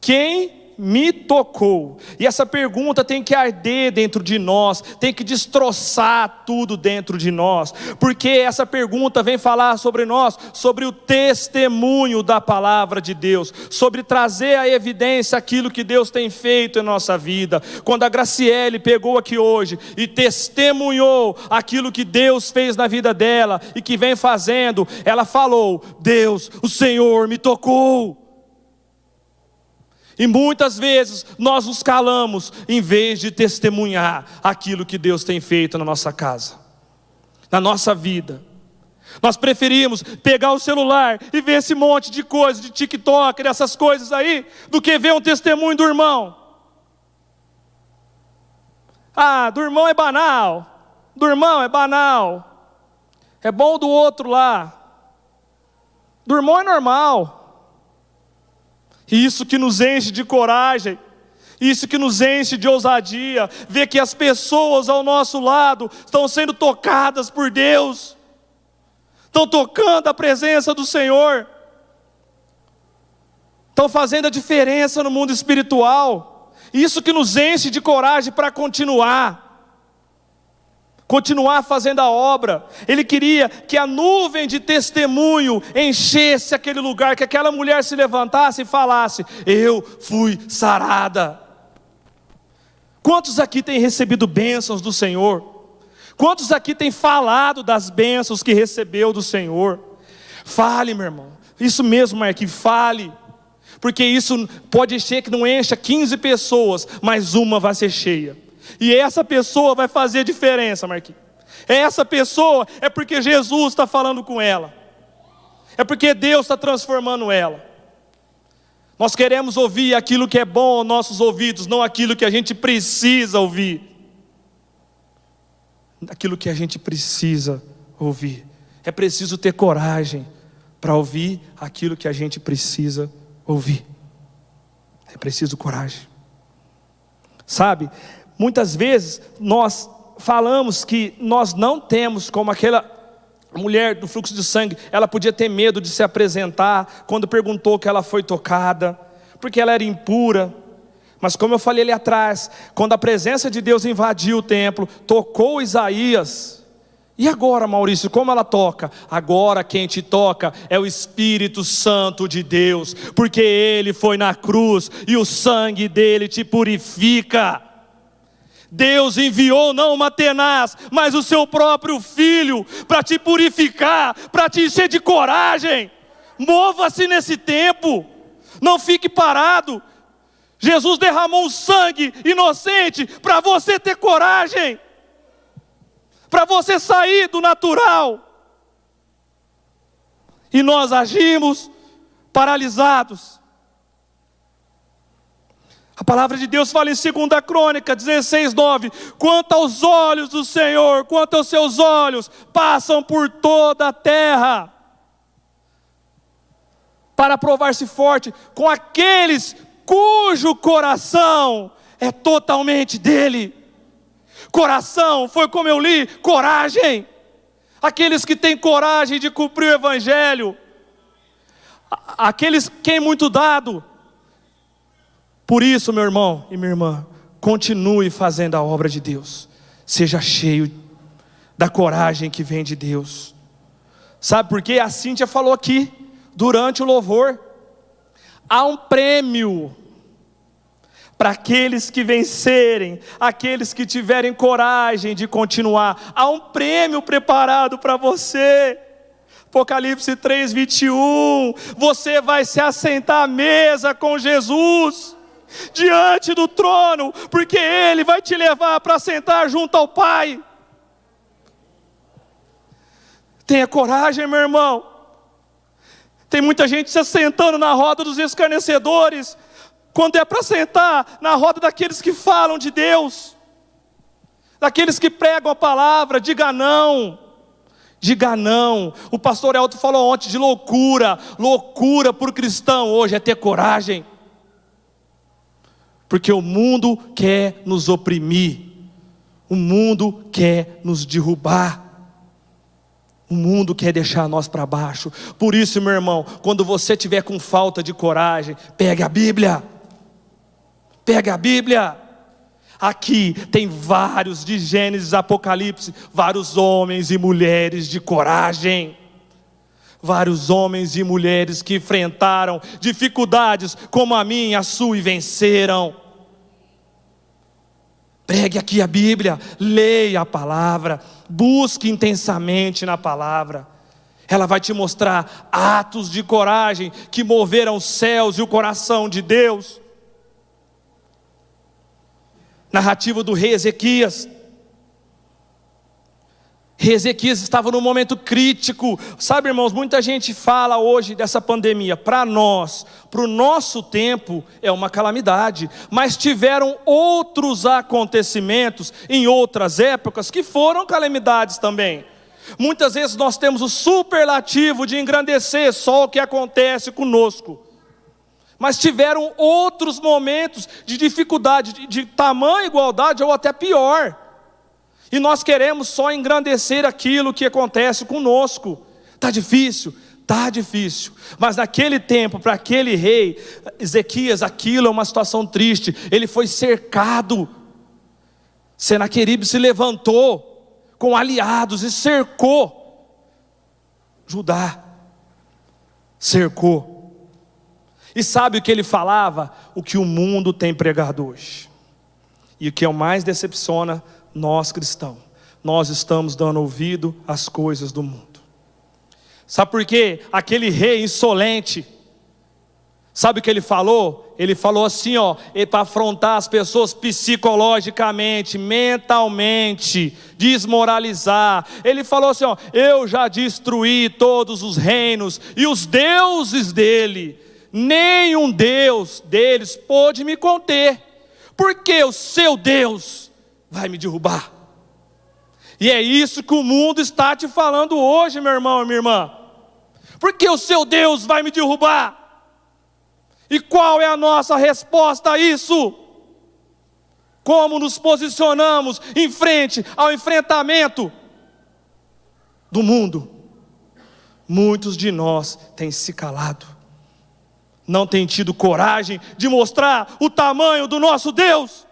Quem me tocou? E essa pergunta tem que arder dentro de nós, tem que destroçar tudo dentro de nós, porque essa pergunta vem falar sobre nós, sobre o testemunho da palavra de Deus, sobre trazer à evidência aquilo que Deus tem feito em nossa vida. Quando a Graciele pegou aqui hoje e testemunhou aquilo que Deus fez na vida dela e que vem fazendo, ela falou: Deus, o Senhor me tocou. E muitas vezes nós nos calamos em vez de testemunhar aquilo que Deus tem feito na nossa casa, na nossa vida. Nós preferimos pegar o celular e ver esse monte de coisas, de TikTok, dessas coisas aí, do que ver um testemunho do irmão. Ah, do irmão é banal, do irmão é banal, é bom do outro lá, do irmão é normal. Isso que nos enche de coragem, isso que nos enche de ousadia, ver que as pessoas ao nosso lado estão sendo tocadas por Deus, estão tocando a presença do Senhor, estão fazendo a diferença no mundo espiritual. Isso que nos enche de coragem para continuar fazendo a obra. Ele queria que a nuvem de testemunho enchesse aquele lugar, que aquela mulher se levantasse e falasse: eu fui sarada. Quantos aqui têm recebido bênçãos do Senhor? Quantos aqui têm falado das bênçãos que recebeu do Senhor? Fale, meu irmão. Isso mesmo, Marquinhos, fale. Porque isso pode ser que não encha 15 pessoas, mas uma vai ser cheia. E essa pessoa vai fazer diferença, Marquinhos. Essa pessoa é porque Jesus está falando com ela, é porque Deus está transformando ela. Nós queremos ouvir aquilo que é bom aos nossos ouvidos, não aquilo que a gente precisa ouvir. Aquilo que a gente precisa ouvir. É preciso ter coragem para ouvir aquilo que a gente precisa ouvir. É preciso coragem. Sabe, muitas vezes nós falamos que nós não temos, como aquela mulher do fluxo de sangue, ela podia ter medo de se apresentar quando perguntou que ela foi tocada, porque ela era impura. Mas como eu falei ali atrás, quando a presença de Deus invadiu o templo, tocou Isaías. E agora, Maurício, como ela toca? Agora quem te toca é o Espírito Santo de Deus, porque Ele foi na cruz e o sangue dele te purifica. Deus enviou não uma tenaz, mas o seu próprio Filho, para te purificar, para te encher de coragem. Mova-se nesse tempo, não fique parado. Jesus derramou um sangue inocente para você ter coragem, para você sair do natural. E nós agimos paralisados. A palavra de Deus fala em 2 Crônica 16:9: quanto aos olhos do Senhor, quanto aos seus olhos, passam por toda a terra, para provar-se forte com aqueles cujo coração é totalmente dele. Coração, foi como eu li, coragem. Aqueles que têm coragem de cumprir o evangelho. Aqueles que é muito dado. Por isso, meu irmão e minha irmã, continue fazendo a obra de Deus. Seja cheio da coragem que vem de Deus. Sabe por quê? A Cíntia falou aqui, durante o louvor, há um prêmio para aqueles que vencerem, aqueles que tiverem coragem de continuar. Há um prêmio preparado para você. Apocalipse 3:21, você vai se assentar à mesa com Jesus, diante do trono, porque Ele vai te levar para sentar junto ao Pai. Tenha coragem, meu irmão. Tem muita gente se assentando na roda dos escarnecedores, quando é para sentar na roda daqueles que falam de Deus, daqueles que pregam a palavra. Diga não. Diga não. O pastor Elton falou ontem de loucura. Loucura para o cristão hoje é ter coragem. Porque o mundo quer nos oprimir. O mundo quer nos derrubar. O mundo quer deixar nós para baixo. Por isso, meu irmão, quando você tiver com falta de coragem, pegue a Bíblia. Pegue a Bíblia. Aqui tem vários, de Gênesis a Apocalipse, vários homens e mulheres de coragem. Vários homens e mulheres que enfrentaram dificuldades como a minha e a sua e venceram. Pregue aqui a Bíblia, leia a palavra, busque intensamente na palavra. Ela vai te mostrar atos de coragem que moveram os céus e o coração de Deus. Narrativa do rei Ezequias. Rei Ezequias estava num momento crítico. Sabe, irmãos, muita gente fala hoje dessa pandemia. Para nós, para o nosso tempo, é uma calamidade. Mas tiveram outros acontecimentos em outras épocas que foram calamidades também. Muitas vezes nós temos o superlativo de engrandecer só o que acontece conosco. Mas tiveram outros momentos de dificuldade, de tamanha igualdade ou até pior. E nós queremos só engrandecer aquilo que acontece conosco. Está difícil? Está difícil. Mas naquele tempo, para aquele rei, Ezequias, aquilo é uma situação triste. Ele foi cercado. Senaqueribe se levantou com aliados e cercou Judá. Cercou. E sabe o que ele falava? O que o mundo tem pregado hoje. E o que é o mais decepciona nós cristãos. Nós estamos dando ouvido às coisas do mundo. Sabe por quê? Aquele rei insolente, sabe o que ele falou? Ele falou assim, para afrontar as pessoas psicologicamente, mentalmente, desmoralizar. Ele falou assim, eu já destruí todos os reinos e os deuses dele. Nenhum Deus deles pôde me conter, porque o seu Deus vai me derrubar. E é isso que o mundo está te falando hoje, meu irmão e minha irmã. Porque o seu Deus vai me derrubar. E qual é a nossa resposta a isso? Como nos posicionamos em frente ao enfrentamento do mundo? Muitos de nós têm se calado. Não têm tido coragem de mostrar o tamanho do nosso Deus.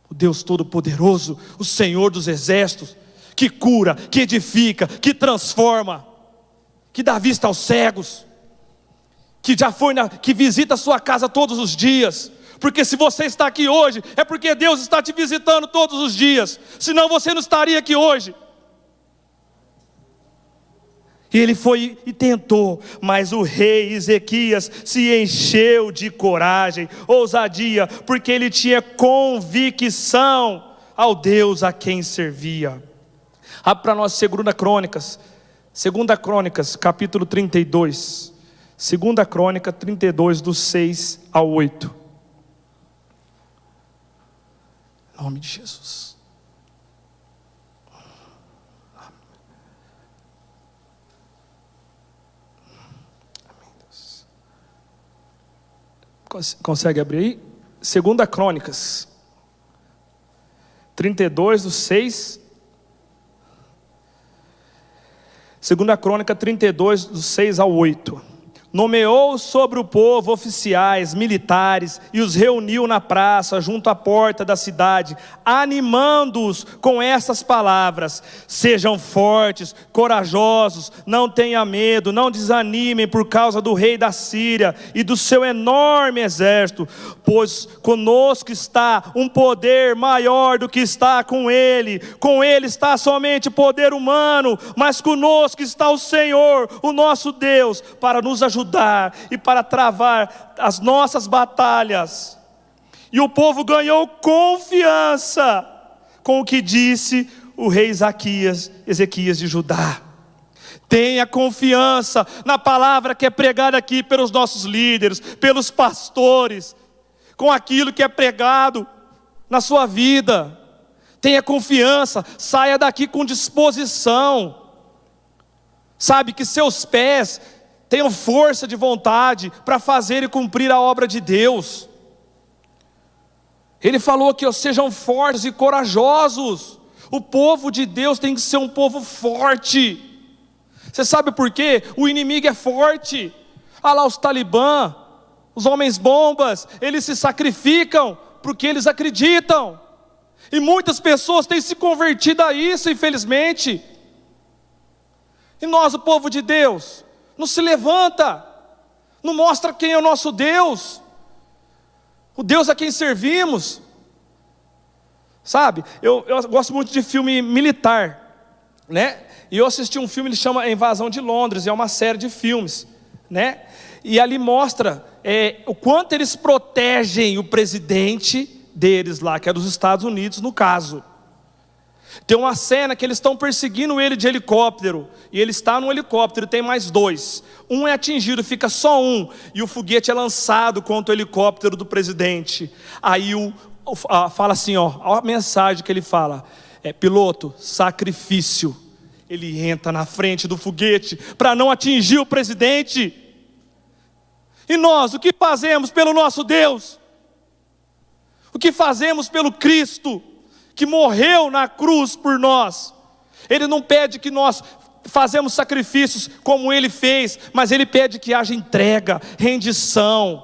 O Deus Todo-Poderoso, o Senhor dos Exércitos, que cura, que edifica, que transforma, que dá vista aos cegos, que visita a sua casa todos os dias. Porque se você está aqui hoje, é porque Deus está te visitando todos os dias. Senão você não estaria aqui hoje. E ele foi e tentou, mas o rei Ezequias se encheu de coragem, ousadia, porque ele tinha convicção ao Deus a quem servia. Abre para nós 2 Crônicas, capítulo 32. 2 Crônica 32, do 6 ao 8. Em nome de Jesus. Consegue abrir aí? 2 Crônicas 32, do 6. 2 Crônica 32, do 6 ao 8. Nomeou sobre o povo oficiais, militares, e os reuniu na praça, junto à porta da cidade, animando-os com essas palavras: sejam fortes, corajosos, não tenham medo, não desanimem por causa do rei da Síria e do seu enorme exército, pois conosco está um poder maior do que está com ele está somente poder humano, mas conosco está o Senhor, o nosso Deus, para nos ajudar e para travar as nossas batalhas. E o povo ganhou confiança com o que disse o rei Ezequias de Judá. Tenha confiança na palavra que é pregada aqui pelos nossos líderes, pelos pastores, com aquilo que é pregado na sua vida. Tenha confiança, saia daqui com disposição. Sabe, que seus pés tenham força de vontade para fazer e cumprir a obra de Deus. Ele falou que sejam fortes e corajosos. O povo de Deus tem que ser um povo forte. Você sabe por quê? O inimigo é forte. Olha lá os talibã, os homens bombas, eles se sacrificam porque eles acreditam. E muitas pessoas têm se convertido a isso, infelizmente. E nós, o povo de Deus, não se levanta, não mostra quem é o nosso Deus, o Deus a quem servimos. Sabe, eu gosto muito de filme militar, né? E eu assisti um filme, ele chama A Invasão de Londres, é uma série de filmes, né? E ali mostra o quanto eles protegem o presidente deles lá, que é dos Estados Unidos no caso. Tem uma cena que eles estão perseguindo ele de helicóptero, e ele está no helicóptero, tem mais 2. Um é atingido, fica só um, e o foguete é lançado contra o helicóptero do presidente. Aí fala assim, ó a mensagem que ele fala: piloto, sacrifício. Ele entra na frente do foguete para não atingir o presidente. E nós, o que fazemos pelo nosso Deus? O que fazemos pelo Cristo que morreu na cruz por nós? Ele não pede que nós fazemos sacrifícios como Ele fez, mas Ele pede que haja entrega, rendição,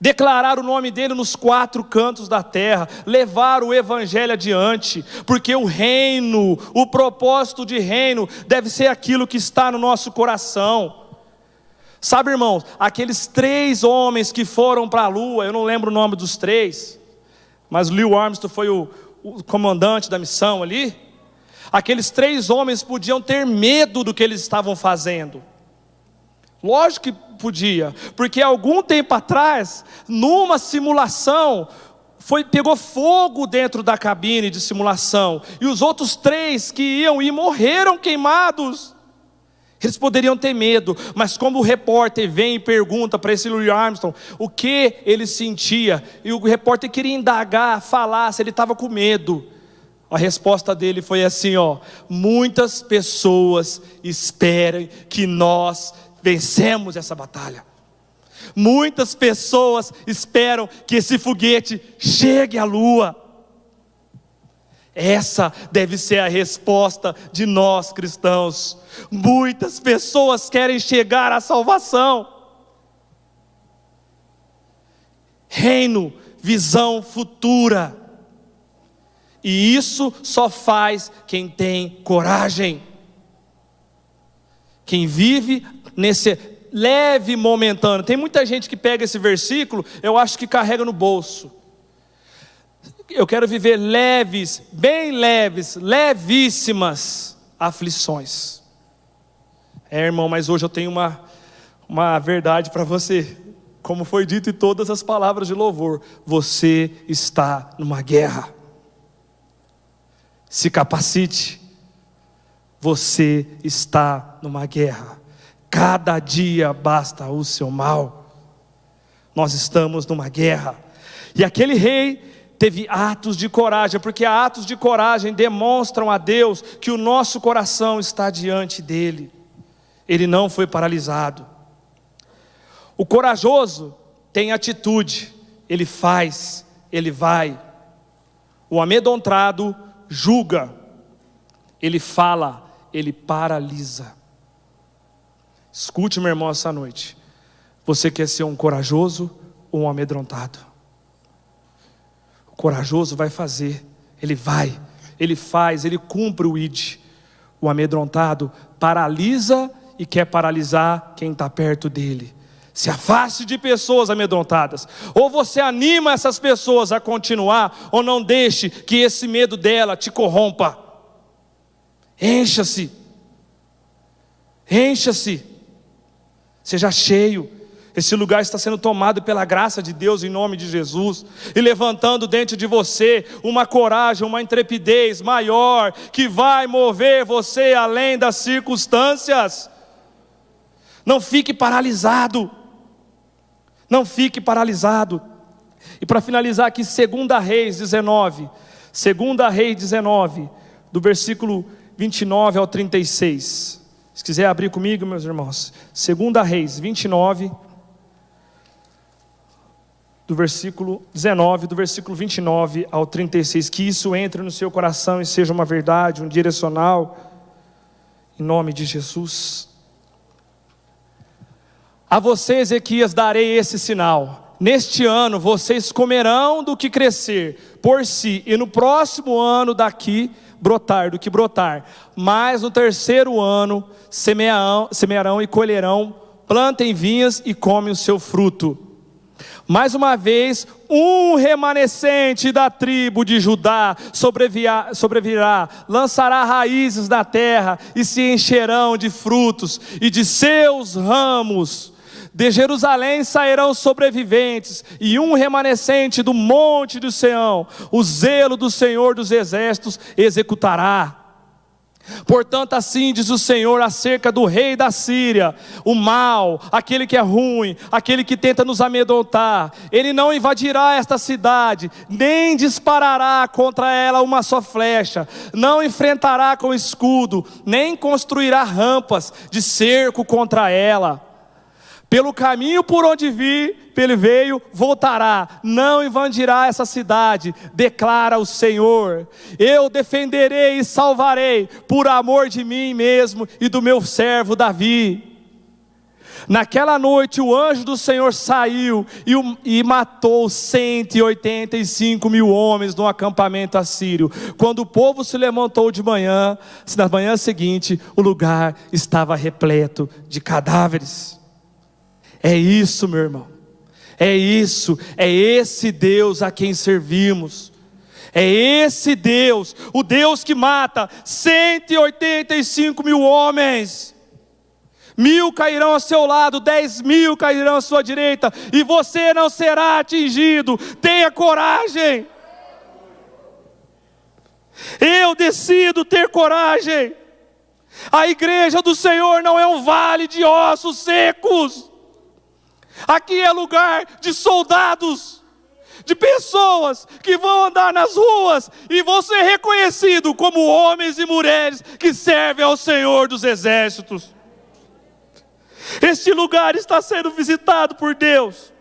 declarar o nome dEle nos 4 cantos da terra, levar o Evangelho adiante, porque o reino, o propósito de reino, deve ser aquilo que está no nosso coração. Sabe, irmãos, aqueles 3 homens que foram para a lua, eu não lembro o nome dos 3, mas Neil Armstrong foi o comandante da missão ali. Aqueles 3 homens podiam ter medo do que eles estavam fazendo. Lógico que podia, porque algum tempo atrás, numa simulação, pegou fogo dentro da cabine de simulação, e os outros 3 que iam ir morreram queimados. Eles poderiam ter medo, mas como o repórter vem e pergunta para esse Louis Armstrong o que ele sentia, e o repórter queria indagar, falar se ele estava com medo, a resposta dele foi assim: muitas pessoas esperam que nós vencemos essa batalha. Muitas pessoas esperam que esse foguete chegue à lua. Essa deve ser a resposta de nós cristãos. Muitas pessoas querem chegar à salvação. Reino, visão futura. E isso só faz quem tem coragem. Quem vive nesse leve momentâneo. Tem muita gente que pega esse versículo, eu acho que carrega no bolso. Eu quero viver leves, bem leves, levíssimas aflições. Irmão, mas hoje eu tenho uma verdade para você. Como foi dito em todas as palavras de louvor, você está numa guerra. Se capacite. Você está numa guerra. Cada dia basta o seu mal. Nós estamos numa guerra. E aquele rei teve atos de coragem, porque atos de coragem demonstram a Deus que o nosso coração está diante dele. Ele não foi paralisado. O corajoso tem atitude, ele faz, ele vai. O amedrontado julga, ele fala, ele paralisa. Escute, meu irmão, essa noite. Você quer ser um corajoso ou um amedrontado? O corajoso vai fazer, ele vai, ele faz, ele cumpre o id. O amedrontado paralisa e quer paralisar quem está perto dele. Se afaste de pessoas amedrontadas. Ou você anima essas pessoas a continuar, ou não deixe que esse medo dela te corrompa. Encha-se. Encha-se. Seja cheio. Esse lugar está sendo tomado pela graça de Deus em nome de Jesus, e levantando dentro de você uma coragem, uma intrepidez maior, que vai mover você além das circunstâncias. Não fique paralisado. Não fique paralisado. E para finalizar aqui, 2 Reis 19, 2 Reis 19, do versículo 29 ao 36. Se quiser abrir comigo, meus irmãos, 2 Reis 29, do versículo 19, do versículo 29 ao 36, que isso entre no seu coração e seja uma verdade, um direcional, em nome de Jesus. A você, Ezequias, darei esse sinal: neste ano vocês comerão do que crescer por si, e no próximo ano daqui brotar, do que brotar, mas no terceiro ano semearão e colherão, plantem vinhas e comem o seu fruto. Mais uma vez, um remanescente da tribo de Judá sobrevirá, lançará raízes na terra e se encherão de frutos, e de seus ramos de Jerusalém sairão sobreviventes, e um remanescente do monte do Sião o zelo do Senhor dos exércitos executará. Portanto, assim diz o Senhor acerca do rei da Síria: o mal, aquele que é ruim, aquele que tenta nos amedrontar, ele não invadirá esta cidade, nem disparará contra ela uma só flecha, não enfrentará com escudo, nem construirá rampas de cerco contra ela. Pelo caminho por onde ele veio, voltará, não invadirá essa cidade, declara o Senhor. Eu defenderei e salvarei, por amor de mim mesmo e do meu servo Davi. Naquela noite o anjo do Senhor saiu e matou 185 mil homens no acampamento assírio. Quando o povo se levantou de manhã, na manhã seguinte, o lugar estava repleto de cadáveres. É isso, meu irmão, é isso, é esse Deus a quem servimos, é esse Deus, o Deus que mata 185 mil homens, 1.000 cairão ao seu lado, 10.000 cairão à sua direita, e você não será atingido. Tenha coragem. Eu decido ter coragem. A igreja do Senhor não é um vale de ossos secos. Aqui é lugar de soldados, de pessoas que vão andar nas ruas e vão ser reconhecidos como homens e mulheres que servem ao Senhor dos exércitos. Este lugar está sendo visitado por Deus.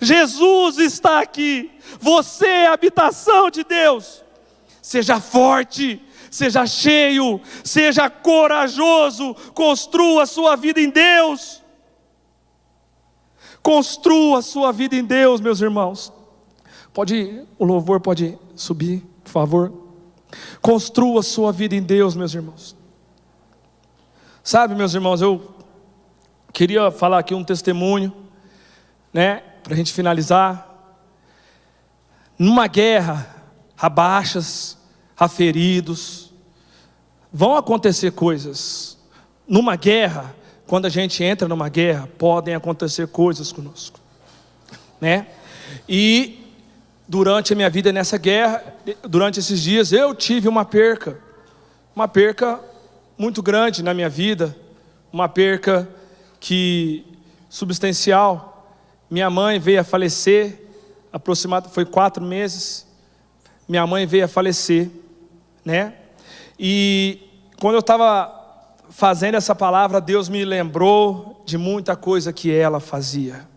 Jesus está aqui. Você é a habitação de Deus. Seja forte, seja cheio, seja corajoso, construa a sua vida em Deus. Construa a sua vida em Deus, meus irmãos. O louvor pode subir, por favor. Construa a sua vida em Deus, meus irmãos. Sabe, meus irmãos, eu queria falar aqui um testemunho, né, para a gente finalizar. Numa guerra, há baixas, há feridos, vão acontecer coisas. Numa guerra, quando a gente entra numa guerra, podem acontecer coisas conosco, né? E durante a minha vida nessa guerra, durante esses dias, eu tive uma perca muito grande na minha vida, uma perca substancial. Minha mãe veio a falecer, foi 4 meses, minha mãe veio a falecer, né? E quando eu estava fazendo essa palavra, Deus me lembrou de muita coisa que ela fazia,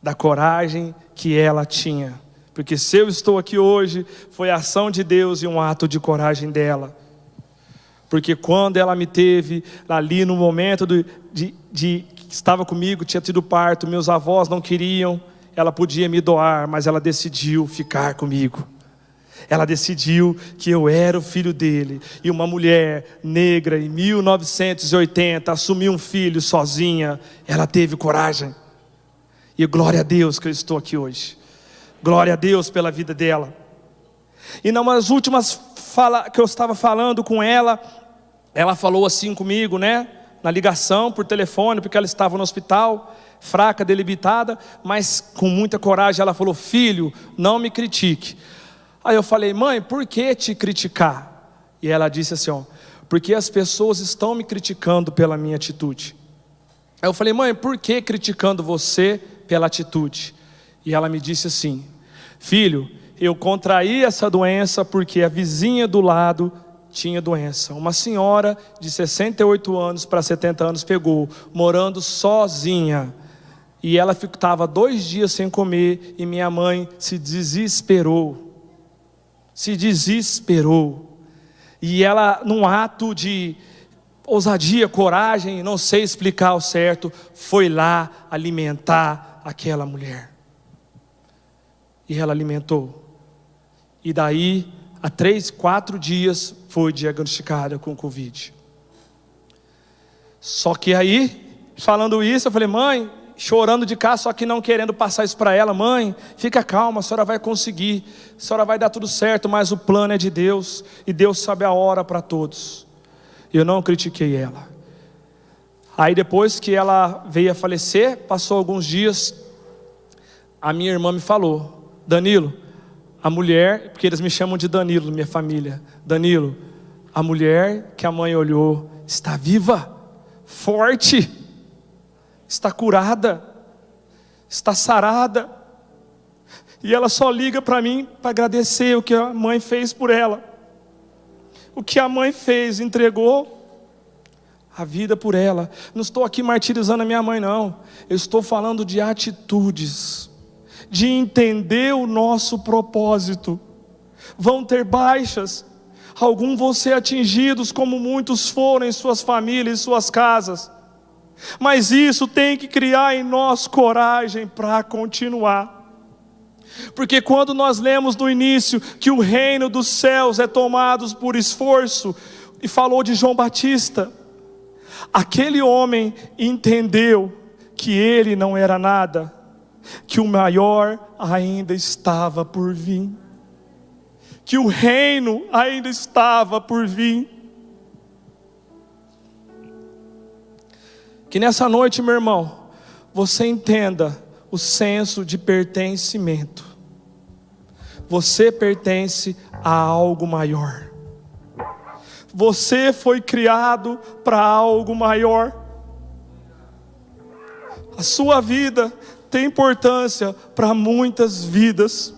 da coragem que ela tinha. Porque se eu estou aqui hoje, foi a ação de Deus e um ato de coragem dela. Porque quando ela me teve ali no momento que estava comigo, tinha tido parto, meus avós não queriam, ela podia me doar, mas ela decidiu ficar comigo. Ela decidiu que eu era o filho dele. E uma mulher negra em 1980 assumiu um filho sozinha. Ela teve coragem. E glória a Deus que eu estou aqui hoje. Glória a Deus pela vida dela. E nas últimas falas que eu estava falando com ela, ela falou assim comigo, né? Na ligação, por telefone, porque ela estava no hospital, fraca, debilitada, mas com muita coragem. Ela falou: filho, não me critique. Aí eu falei: mãe, por que te criticar? E ela disse assim, ó: porque as pessoas estão me criticando pela minha atitude. Aí eu falei: mãe, por que criticando você pela atitude? E ela me disse assim: filho, eu contraí essa doença porque a vizinha do lado tinha doença. Uma senhora de 68 anos para 70 anos pegou, morando sozinha. E ela estava 2 dias sem comer, e minha mãe se desesperou. E ela, num ato de ousadia, coragem, não sei explicar ao certo, foi lá alimentar aquela mulher. E ela alimentou. E daí, há 3, 4 dias, foi diagnosticada com Covid. Só que aí, falando isso, eu falei: mãe, chorando de cá, só que não querendo passar isso para ela: mãe, fica calma, a senhora vai conseguir, a senhora vai dar tudo certo, mas o plano é de Deus, e Deus sabe a hora para todos. Eu não critiquei ela. Aí depois que ela veio a falecer, passou alguns dias, a minha irmã me falou: Danilo, a mulher, porque eles me chamam de Danilo, minha família, Danilo, a mulher que a mãe olhou está viva, forte, está curada, está sarada. E ela só liga para mim para agradecer o que a mãe fez por ela. O que a mãe fez, entregou a vida por ela. Não estou aqui martirizando a minha mãe, não. Eu estou falando de atitudes, de entender o nosso propósito. Vão ter baixas, alguns vão ser atingidos, como muitos foram em suas famílias, em suas casas. Mas isso tem que criar em nós coragem para continuar. Porque quando nós lemos no início que o reino dos céus é tomado por esforço, e falou de João Batista, aquele homem entendeu que ele não era nada, que o maior ainda estava por vir, que o reino ainda estava por vir. Que nessa noite, meu irmão, você entenda o senso de pertencimento. Você pertence a algo maior. Você foi criado para algo maior. A sua vida tem importância para muitas vidas.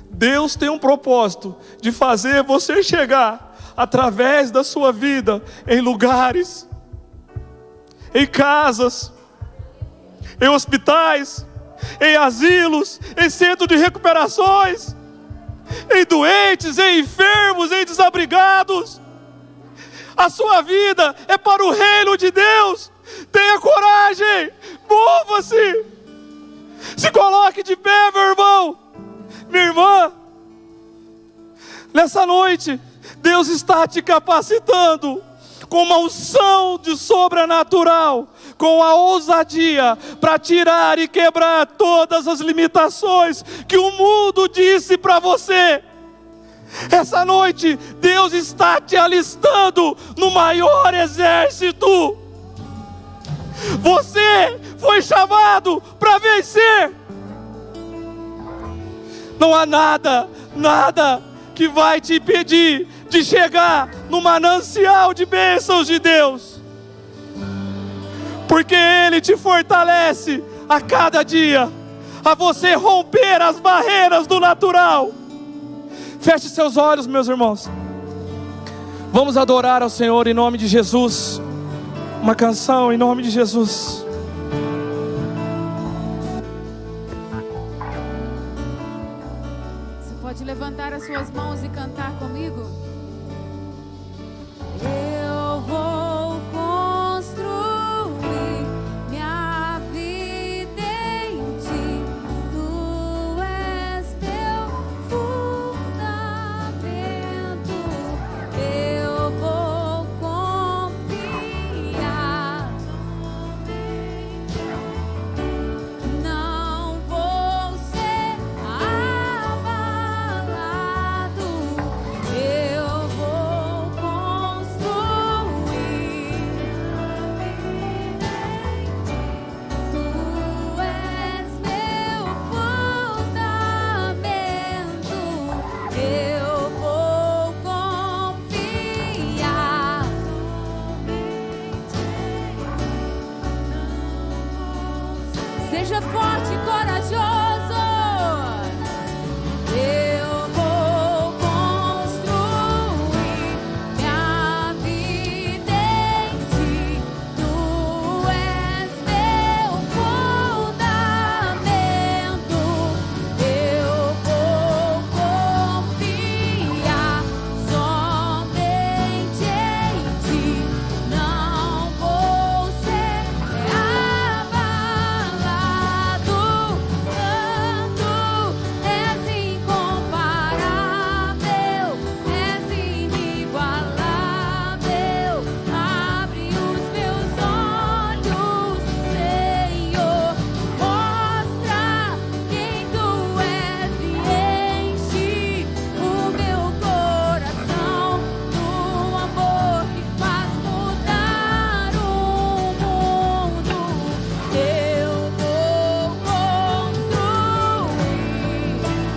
Deus tem um propósito de fazer você chegar, através da sua vida, em lugares, em casas, em hospitais, em asilos, em centros de recuperações, em doentes, em enfermos, em desabrigados. A sua vida é para o reino de Deus. Tenha coragem, mova-se, se coloque de pé, meu irmão, minha irmã. Nessa noite, Deus está te capacitando com uma unção de sobrenatural, com a ousadia para tirar e quebrar todas as limitações que o mundo disse para você. Essa noite, Deus está te alistando no maior exército. Você foi chamado para vencer. Não há nada que vai te impedir de chegar no manancial de bênçãos de Deus, porque Ele te fortalece a cada dia, a você romper as barreiras do natural Feche seus olhos, meus irmãos. Vamos adorar ao Senhor em nome de Jesus. Uma canção em nome de Jesus. Você pode levantar as suas mãos e cantar comigo? Eu vou construir minha vida em ti. Tu és meu fundamento. Eu vou confiar. Não vou ser abalado. Eu vou construir. Tu és meu fundamento. Eu vou confiar. Seja forte e corajoso. Eu vou construir minha vida em ti. Tu és meu fundamento. Eu vou confiar somente em ti. Não vou ser abalado. Santo, és incomparável, és inigualável. Abre os meus olhos, Senhor, mostra quem tu és e enche o meu coração do amor que faz mudar o mundo. Eu vou construir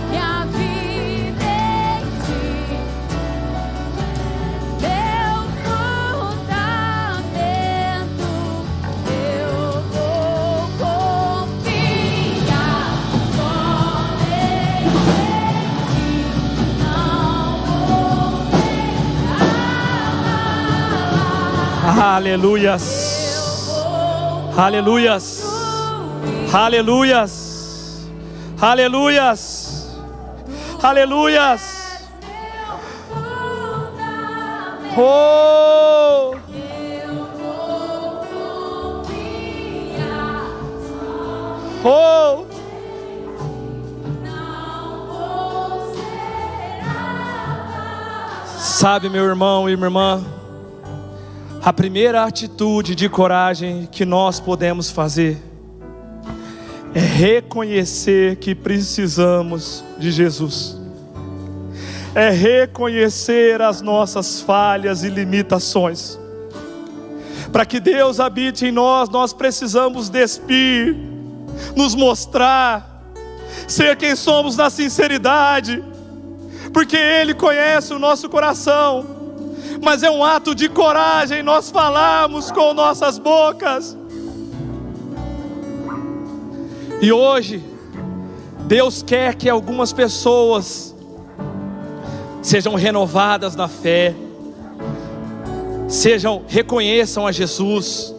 minha vida em ti. Meu fundamento, eu vou confiar somente em ti. Não vou ser abalado. Aleluias. Aleluias. Aleluias. Aleluias. Aleluias. Oh! Oh! Sabe, meu irmão e minha irmã, a primeira atitude de coragem que nós podemos fazer é reconhecer que precisamos de Jesus. É reconhecer as nossas falhas e limitações. Para que Deus habite em nós, nós precisamos despir, nos mostrar, ser quem somos na sinceridade, porque Ele conhece o nosso coração. Mas é um ato de coragem nós falarmos com nossas bocas. E hoje, Deus quer que algumas pessoas sejam renovadas na fé, reconheçam a Jesus.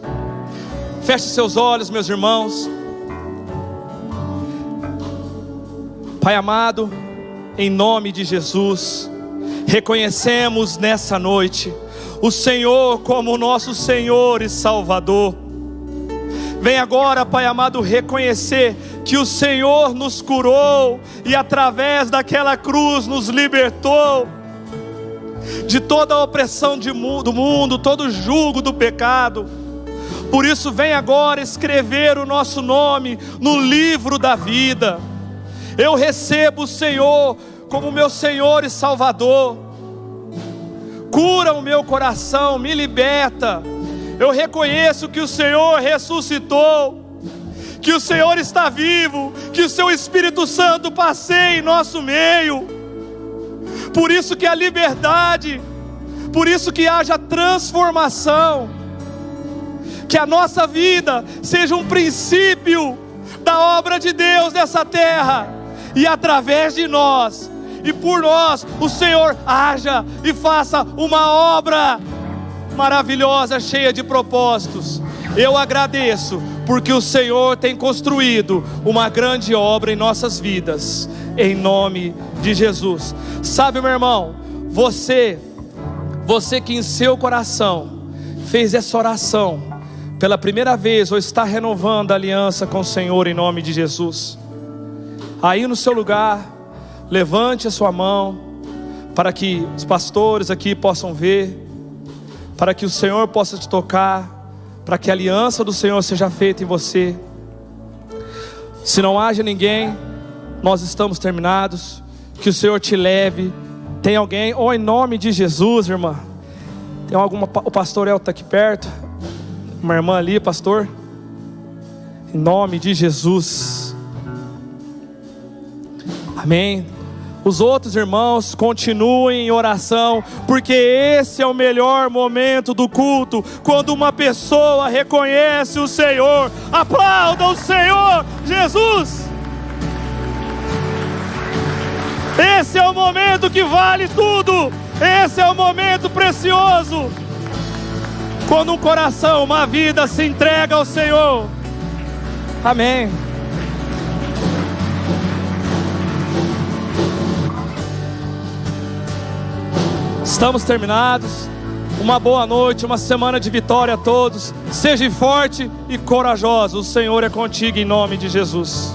Feche seus olhos, meus irmãos. Pai amado, em nome de Jesus, reconhecemos nessa noite o Senhor como nosso Senhor e Salvador. Vem agora, Pai amado, reconhecer que o Senhor nos curou e através daquela cruz nos libertou de toda a opressão do mundo, todo o jugo do pecado. Por isso vem agora escrever o nosso nome no livro da vida. Eu recebo o Senhor como meu Senhor e Salvador. Cura o meu coração, me liberta. Eu reconheço que o Senhor ressuscitou, que o Senhor está vivo, que o seu Espírito Santo passeia em nosso meio. Por isso que há liberdade, por isso que haja transformação. Que a nossa vida seja um princípio da obra de Deus nessa terra, e através de nós e por nós o Senhor haja e faça uma obra maravilhosa, cheia de propósitos. Eu agradeço, porque o Senhor tem construído uma grande obra em nossas vidas, em nome de Jesus. Sabe, meu irmão, você que em seu coração fez essa oração pela primeira vez, ou está renovando a aliança com o Senhor em nome de Jesus, aí no seu lugar, levante a sua mão, para que os pastores aqui possam ver, para que o Senhor possa te tocar, para que a aliança do Senhor seja feita em você. Se não haja ninguém, nós estamos terminados. Que o Senhor te leve. Tem alguém? Ou em nome de Jesus, irmã. Tem alguma? O pastor El está aqui perto. Uma irmã ali, pastor. Em nome de Jesus. Amém. Os outros irmãos continuem em oração, porque esse é o melhor momento do culto, quando uma pessoa reconhece o Senhor. Aplauda o Senhor Jesus. Esse é o momento que vale tudo. Esse é o momento precioso, quando um coração, uma vida se entrega ao Senhor. Amém. Estamos terminados. Uma boa noite, uma semana de vitória a todos. Seja forte e corajoso. O Senhor é contigo em nome de Jesus.